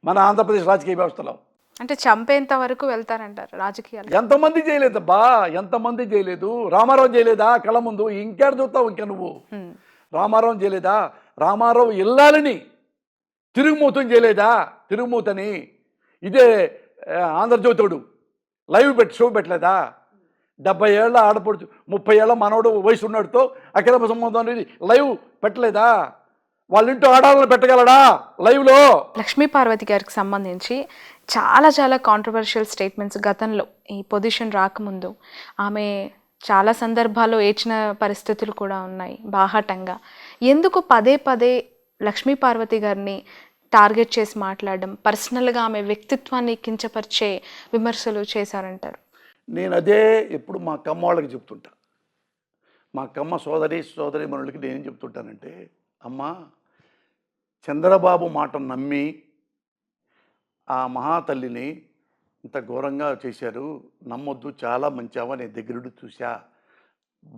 మన ఆంధ్రప్రదేశ్ రాజకీయ వ్యవస్థలో. అంటే చంపేంత వరకు వెళ్తారంటారు రాజకీయాలు. ఎంతమంది చేయలేదబ్బా, ఎంతమంది చేయలేదు. రామారావు చేయలేదా కళ్ళ ముందు? ఇంకేడ చూస్తావు ఇంకా నువ్వు? రామారావు చేయలేదా? రామారావు ఇల్లాలని తిరుగుమూతం చేయలేదా? తిరుగుమూతని ఇదే ఆంధ్రజ్యోతుడు లైవ్ పెట్టి షో పెట్టలేదా? 70 ఏళ్ళ ఆడపడుచు 30 ఏళ్ళ మనోడు వయసు ఉన్నాడుతో అక్రమ సంబంధం అనేది లైవ్ పెట్టలేదా? వాళ్ళ ఇంట్లో ఆడాలని పెట్టగలడా లైవ్లో? లక్ష్మీ పార్వతి గారికి సంబంధించి చాలా చాలా కాంట్రవర్షియల్ స్టేట్మెంట్స్ గతంలో ఈ పొజిషన్ రాకముందు ఆమె చాలా సందర్భాల్లో ఏడ్చిన పరిస్థితులు కూడా ఉన్నాయి బాహాటంగా. ఎందుకు పదే పదే లక్ష్మీ పార్వతి గారిని టార్గెట్ చేసి మాట్లాడడం, పర్సనల్గా ఆమె వ్యక్తిత్వాన్ని కించపరిచే విమర్శలు చేశారంటారు? నేను అదే ఎప్పుడు మా కమ్మ వాళ్ళకి చెప్తుంటా. మా కమ్మ సోదరి మనులకి నేనేం చెప్తుంటానంటే, అమ్మా చంద్రబాబు మాట నమ్మి ఆ మహాతల్లిని ఇంత ఘోరంగా చేశారు, నమ్మొద్దు, చాలా మంచావా, నేను దగ్గరుండి చూసా,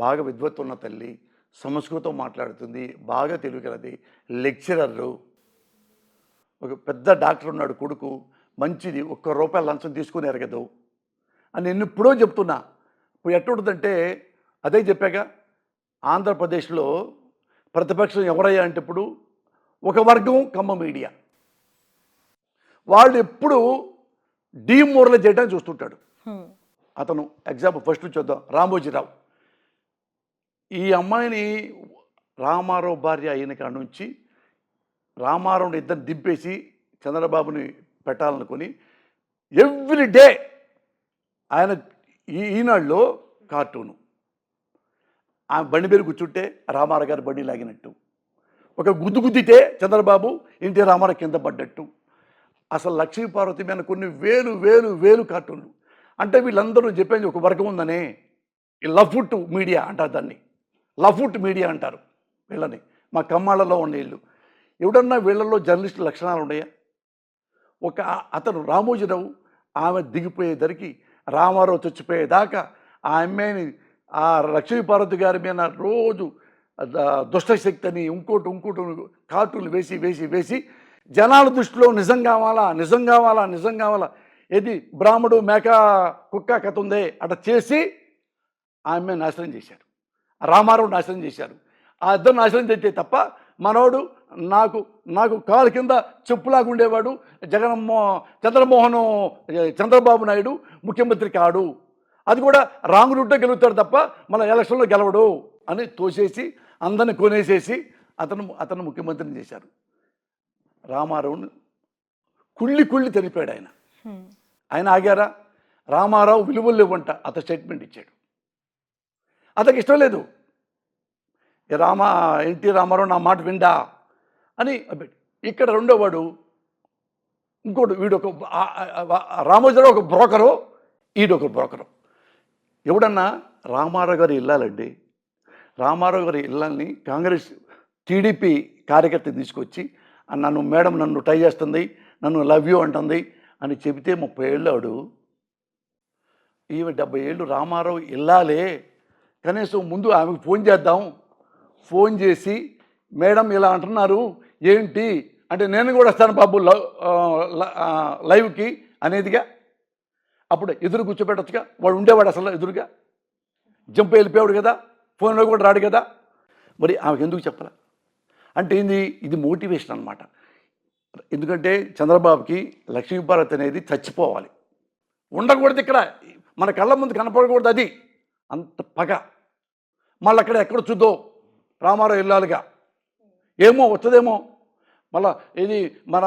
బాగా విద్వత్తు ఉన్న తల్లి, సంస్కృతం మాట్లాడుతుంది, బాగా తెలివిగలది, లెక్చరరు, ఒక పెద్ద డాక్టర్ ఉన్నాడు కొడుకు, మంచిది, ₹1 లంచం తీసుకుని ఎరగదు అని నేను ఎప్పుడో చెప్తున్నా. ఇప్పుడు ఎట్టుంటుందంటే అదే చెప్పాక, ఆంధ్రప్రదేశ్లో ప్రతిపక్షం ఎవరయ్యా అంటే ఇప్పుడు ఒక వర్గం కమ్మ మీడియా. వాళ్ళు ఎప్పుడు డీమోరలైజ్ చేయడానికి చూస్తుంటాడు. అతను ఎగ్జాంపుల్ ఫస్ట్ చూద్దాం, రామోజీరావు. ఈ అమ్మాయిని రామారావు భార్య అయిన కాడ నుంచి రామారావుని ఇద్దరు దింపేసి చంద్రబాబుని పెట్టాలనుకొని ఎవ్రీ డే ఆయన ఈనాడులో కార్టూను, ఆ బండి మీద కూర్చుంటే రామారావు గారి బండి లాగినట్టు, ఒక గుద్దితే చంద్రబాబు ఇంటి రామారావు కింద పడ్డట్టు. అసలు లక్ష్మీ పార్వతి మీద కొన్ని వేలు వేలు వేలు కార్టూన్లు. అంటే వీళ్ళందరూ చెప్పేది ఒక వర్గం ఉందనే, ఈ లఫ్ట్ మీడియా అంటారు దాన్ని, లఫ్ట్ మీడియా అంటారు వీళ్ళని. మా కమ్మాళ్ళలో ఉన్న వీళ్ళు ఎవడన్నా వీళ్ళల్లో జర్నలిస్టు లక్షణాలు ఉన్నాయా? ఒక అతను రామోజీరావు ఆమె దిగిపోయేసరికి రామారావు చచ్చిపోయేదాకా ఆ అమ్మాయిని ఆ లక్ష్మీ పార్వతి గారి మీద రోజు దుష్టశక్తి అని ఇంకోటి కార్టూన్లు వేసి వేసి వేసి జనాల దృష్టిలో నిజం కావాలా ఏది బ్రాహ్మడు మేక కుక్క కథ ఉందే అట్లా చేసి ఆ అమ్మాయిని నాశనం చేశారు, రామారావు నాశనం చేశారు. ఆ ఇద్దరు నాశనం చేస్తే తప్ప మనోడు నాకు కాలు కింద చెప్పులాగా ఉండేవాడు చంద్రబాబు నాయుడు ముఖ్యమంత్రి కాడు, అది కూడా రాంగ్ రూట్లో గెలుగుతాడు తప్ప మన ఎలక్షన్లో గెలవడు అని తోసేసి అందరిని కొనేసేసి అతను ముఖ్యమంత్రిని చేశారు. రామారావుని కుళ్ళి తెలిపాడు ఆయన ఆగారా? రామారావు విలువలు ఇవ్వంట అతను స్టేట్మెంట్ ఇచ్చాడు. అతనికి ఇష్టం లేదు, ఎన్టీ రామారావు నా మాట విండా అని. ఇక్కడ రెండోవాడు ఇంకోటి, వీడొక రామోజీరావు ఒక బ్రోకరు, ఈడొక బ్రోకరు. ఎవడన్నా రామారావు గారి ఇల్లాలండి, రామారావు గారి ఇళ్ళని కాంగ్రెస్ టీడీపీ కార్యకర్త తీసుకొచ్చి నన్ను ట్రై చేస్తుంది, నన్ను లవ్ యూ అంటుంది అని చెబితే 30 ఏళ్ళు ఆడు, ఈమె 70 ఏళ్ళు రామారావు ఇల్లాలే. కనీసం ముందు ఆమెకు ఫోన్ చేద్దాం, ఫోన్ చేసి మేడం ఇలా అంటున్నారు ఏంటి అంటే నేను కూడా వస్తాను బాబు లైవ్కి అనేదిగా. అప్పుడు ఎదురు కూర్చోబెట్టచ్చుగా, వాడు ఉండేవాడు అసలు ఎదురుగా, జంప్ వెళ్ళిపోయాడు కదా, ఫోన్లో కూడా రాడు కదా. మరి ఆమెకు ఎందుకు చెప్పాల అంటే ఇది మోటివేషన్ అనమాట. ఎందుకంటే చంద్రబాబుకి లక్ష్మీపార్వతి అనేది చచ్చిపోవాలి, ఉండకూడదు, ఇక్కడ మన కళ్ళ ముందు కనపడకూడదు, అది అంత పగ. మళ్ళీ అక్కడ ఎక్కడ చూద్దో రామారావు ఇల్లాలుగా ఏమో వస్తుందేమో, మళ్ళీ ఇది మన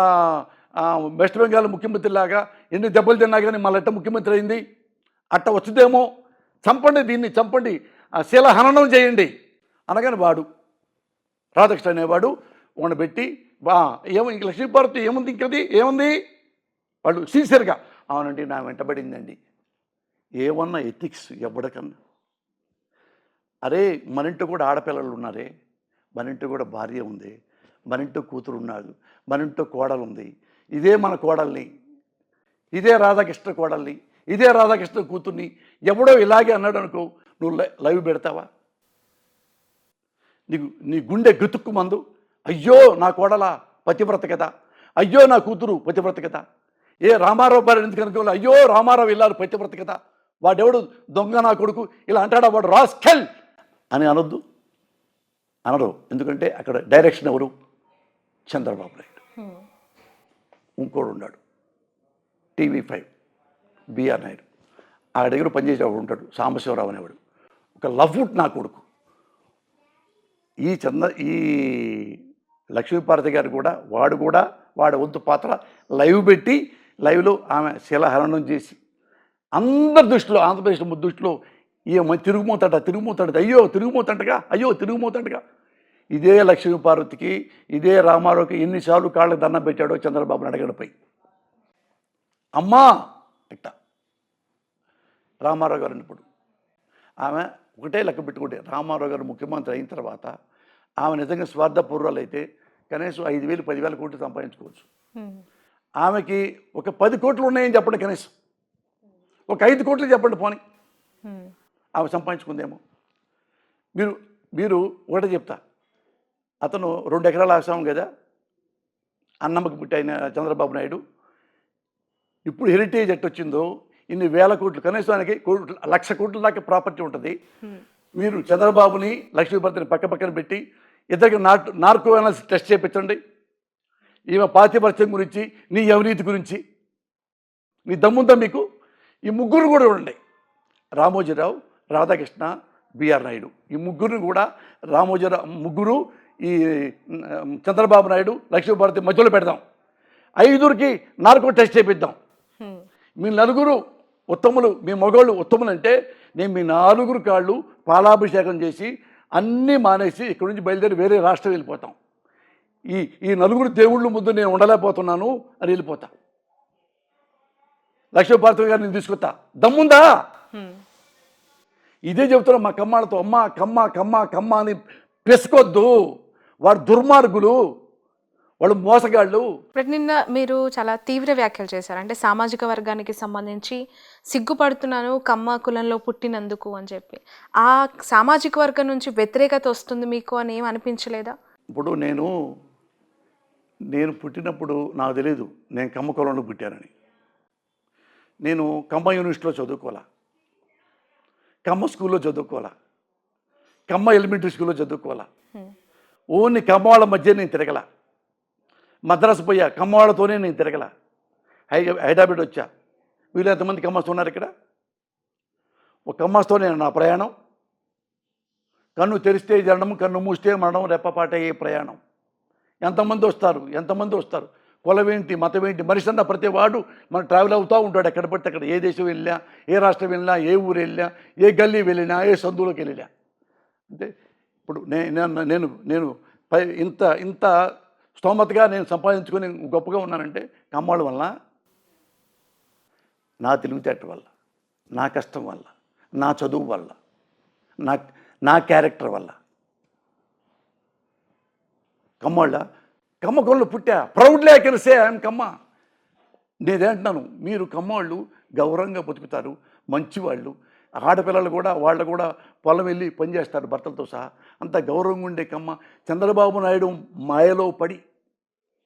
వెస్ట్ బెంగాల్ ముఖ్యమంత్రి లాగా ఎన్ని దెబ్బలు తిన్నా కానీ మళ్ళీ ఎట్ట ముఖ్యమంత్రి అయింది అట్ట వచ్చుదేమో, చంపండి దీన్ని, చంపండి, శీలహననం చేయండి అనగానే వాడు రాధాకృష్ణ అనేవాడు వాడిని పెట్టి ఇంక లక్ష్మీపార్వతి ఏముంది, ఇంకది ఏముంది, వాళ్ళు సిన్సియర్గా అవునండి నా వెంటబడిందండి. ఏమన్నా ఎథిక్స్ ఎవడకన్నా? అరే మన ఇంట్లో కూడా ఆడపిల్లలు ఉన్నారే, మన ఇంట్లో కూడా భార్య ఉంది, మన ఇంట్లో కూతురు ఉన్నాడు, మన ఇంట్లో కోడలు ఉంది, ఇదే మన కోడల్ని, ఇదే రాధాకృష్ణ కోడల్ని, ఇదే రాధాకృష్ణ కూతుర్ని ఎవడో ఇలాగే అన్నాడు అనుకో, నువ్వు లైవ్ పెడతావా? నీ గుండె గతుక్కు మందు, అయ్యో నా కోడల పతివ్రత కదా, అయ్యో నా కూతురు పతివ్రత కదా. ఏ రామారావు గారు ఎందుకు అనుకోవాలి, అయ్యో రామారావు ఇల్లాలు పతివ్రత కదా, వాడెవడు దొంగ నా కొడుకు ఇలా అంటాడా, వాడు రాస్కెల్ అని అనొద్దు, అనరు. ఎందుకంటే అక్కడ డైరెక్షన్ ఎవరు, చంద్రబాబు నాయుడు. ఇంకోడు ఉన్నాడు TV5 బిఆర్ నాయుడు, ఆ దగ్గర పనిచేసేవాడు ఉంటాడు సాంబశివరావు అనేవాడు, ఒక లవ్వుట్ నా కొడుకు. ఈ లక్ష్మీపార్వతి గారు కూడా వాడి వంతు పాత్ర లైవ్ పెట్టి, లైవ్లో ఆమె శిలాహరణం చేసి అందరి దృష్టిలో, ఆంధ్రప్రదేశ్ దృష్టిలో ఈమె తిరుగుమోతాడు, అయ్యో తిరుగుమోతంటగా. ఇదే లక్ష్మీపార్వతికి, ఇదే రామారావుకి ఎన్నిసార్లు కాళ్ళకి దండం పెట్టాడో చంద్రబాబు నాయుడు గడపై. అమ్మా ఇట్ట రామారావు గారు ఇప్పుడు ఆమె ఒకటే లెక్క పెట్టుకుంటే, రామారావు గారు ముఖ్యమంత్రి అయిన తర్వాత ఆమె నిజంగా స్వార్థపూర్వాలు అయితే కనీసం 5,000 10,000 కోట్లు సంపాదించుకోవచ్చు. ఆమెకి ఒక 10 కోట్లు ఉన్నాయని చెప్పండి, కనీసం ఒక 5 కోట్లు చెప్పండి పోనీ, ఆమె సంపాదించుకుందేమో. మీరు ఒకటే చెప్తా, అతను 2 ఎకరాల ఆసాము కదా అన్నమ్మకి పుట్టి అయిన చంద్రబాబు నాయుడు. ఇప్పుడు హెరిటేజ్ ఎట్టు వచ్చిందో ఇన్ని వేల కోట్లు, కనీసం ఆయనకి 1,00,000 కోట్ల దాకా ప్రాపర్టీ ఉంటుంది. మీరు చంద్రబాబుని లక్ష్మీపతిని పక్కన పెట్టి ఇద్దరికి నార్కో అనాలిసిస్ టెస్ట్ చేయించండి. ఈమె పాతిపత్యం గురించి, నీ అవినీతి గురించి నీ దమ్ముందా మీకు? ఈ ముగ్గురు కూడా ఉండండి, రామోజీరావు, రాధాకృష్ణ, బిఆర్ నాయుడు. ఈ ముగ్గురిని కూడా ముగ్గురు ఈ చంద్రబాబు నాయుడు, లక్ష్మీపార్వతి మధ్యలో పెడదాం. 5కి నార్కో టెస్ట్ చేపిద్దాం. మీ నలుగురు ఉత్తములు, మీ మగవాళ్ళు ఉత్తములు అంటే నేను మీ 4 కాళ్ళు పాలాభిషేకం చేసి అన్నీ మానేసి ఇక్కడి నుంచి బయలుదేరి వేరే రాష్ట్రం వెళ్ళిపోతాం. ఈ 4 దేవుళ్ళు ముందు నేను ఉండలేకపోతున్నాను అని వెళ్ళిపోతా. లక్ష్మీపార్వతి గారిని తీసుకొస్తా, దమ్ముందా? ఇదే చెబుతున్నా మా కమ్మాళ్ళతో, అమ్మ కమ్మ అని పెసుకొద్దు. వాడు దుర్మార్గులు, వాళ్ళు మోసగాళ్ళు. బట్ నిన్న మీరు చాలా తీవ్ర వ్యాఖ్యలు చేశారు. అంటే సామాజిక వర్గానికి సంబంధించి సిగ్గుపడుతున్నాను కమ్మ కులంలో పుట్టినందుకు అని చెప్పి. ఆ సామాజిక వర్గం నుంచి వ్యతిరేకత వస్తుంది మీకు అని ఏం అనిపించలేదా? ఇప్పుడు నేను పుట్టినప్పుడు నాకు తెలియదు నేను కమ్మ కులంలో పుట్టానని. నేను కమ్మ యూనివర్సిటీలో చదువుకోవాలా, కమ్మ స్కూల్లో చదువుకోవాలా, కమ్మ ఎలిమెంటరీ స్కూల్లో చదువుకోవాలా. ఓన్లీ కమ్మ వాళ్ళ మధ్య నేను తిరగల. మద్రాసు పోయా, కమ్మవాళ్ళతోనే నేను తిరగల. హైదరాబాద్ వచ్చా, వీళ్ళు ఎంతమంది కమ్మస్తూ ఉన్నారు ఇక్కడ? ఒక కమ్మస్తో నేను నా ప్రయాణం. కన్ను తెరిస్తే జరడం, కన్ను మూస్తే మరణం, రెప్పపాట అయ్యే ప్రయాణం. ఎంతమంది వస్తారు, కులమేంటి, మతమేంటి, మనిషి అన్న ప్రతి వాడు మనం ట్రావెల్ అవుతూ ఉంటాడు. ఎక్కడ పడితే అక్కడ, ఏ దేశం వెళ్ళినా, ఏ రాష్ట్రం వెళ్ళినా, ఏ ఊరు వెళ్ళినా, ఏ గల్లీ వెళ్ళినా, ఏ సందులోకి వెళ్ళినా. అంటే ఇప్పుడు నేను ఇంత స్తోమతగా నేను సంపాదించుకొని గొప్పగా ఉన్నానంటే కమ్మవాళ్ళ వల్ల, నా తెలివితేట వల్ల, నా కష్టం వల్ల, నా చదువు వల్ల, నా క్యారెక్టర్ వల్ల. కమ్మవాళ్ళ కమ్మ కొళ్ళు పుట్టా, proudly I can say I'm Kamma. నేనేంటున్నాను, మీరు కమ్మవాళ్ళు గౌరవంగా బతుకుతారు, మంచివాళ్ళు. ఆడపిల్లలు కూడా వాళ్ళు కూడా పొలం వెళ్ళి పనిచేస్తారు భర్తలతో సహా. అంత గౌరవంగా ఉండే కమ్మ చంద్రబాబు నాయుడు మాయలో పడి,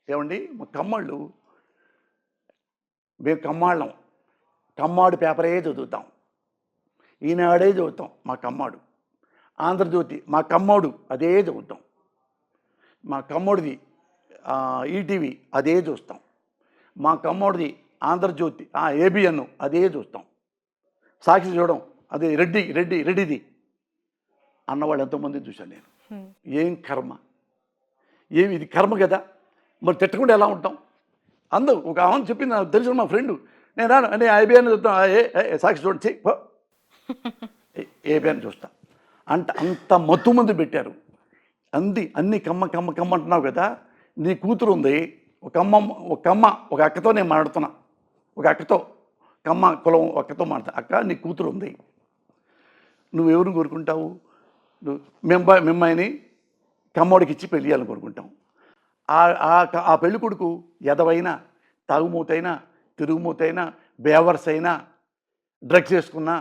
ఏమండి మా కమ్మళ్ళు, మేము కమ్మాళ్ళం, కమ్మాడు పేపరే చదువుతాం, ఈనాడే చదువుతాం. మా కమ్మాడు ఆంధ్రజ్యోతి, మా కమ్మోడు అదే చదువుతాం. మా కమ్మోడిది ఈటీవీ అదే చూస్తాం. మా కమ్మోడిది ఆంధ్రజ్యోతి ఏబిఎన్ అదే చూస్తాం. సాక్షి చూడడం అదే రెడ్డిది అన్నవాళ్ళు ఎంతోమంది చూశాను నేను. ఏం కర్మ, ఇది కర్మ కదా. మరి తిట్టకుండా ఎలా ఉంటాం? అందరూ ఒక ఆమె చెప్పింది, నాకు తెలిసిన మా ఫ్రెండు, నేను రాను అంటే ఏబిఎన్ చూస్తాం, సాక్షి చూడండి ఏబిఎన్ చూస్తా అంత మత్తు మంది పెట్టారు. అన్ని కమ్మ అంటున్నావు కదా. నీ కూతురు ఉంది, ఒక అక్కతో నేను మాట్లాడుతున్నా, ఒక అక్కతో, కమ్మ కులం అక్కతో మాట్లాడుతా. అక్క, నీ కూతురు ఉంది, నువ్వెవరిని కోరుకుంటావు? మిమ్మాయిని కమ్మోడికి ఇచ్చి పెళ్ళి చేయాలని కోరుకుంటాం. ఆ పెళ్లి కొడుకు ఎదవైనా, తాగుమూతైనా, తిరుగుమూతైనా, బేవర్స్ అయినా, డ్రగ్స్ వేసుకున్నా,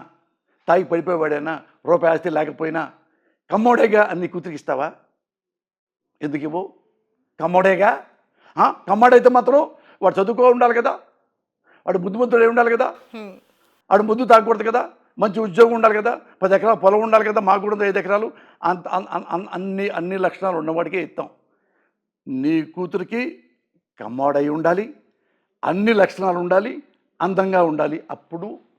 తాగి పడిపోయేవాడైనా, రూపాయి ఆస్తి లేకపోయినా కమ్మోడేగా అని నీ కూతురికి ఇస్తావా? ఎందుకు ఇవ్వవు? కమ్మోడేగా. కమ్మాడైతే మాత్రం వాడు చదువుకో ఉండాలి కదా, వాడు ముద్దుముద్దుడు ఉండాలి కదా, వాడు ముద్దు తాగకూడదు కదా, మంచి ఉద్యోగం ఉండాలి కదా, 10 ఎకరాల పొలం ఉండాలి కదా, మాకు కూడా 5 ఎకరాలు, అన్ని లక్షణాలు ఉన్నవాడికే ఇస్తాం. నీ కూతురికి కమ్మాడై ఉండాలి, అన్ని లక్షణాలు ఉండాలి, అందంగా ఉండాలి, అప్పుడు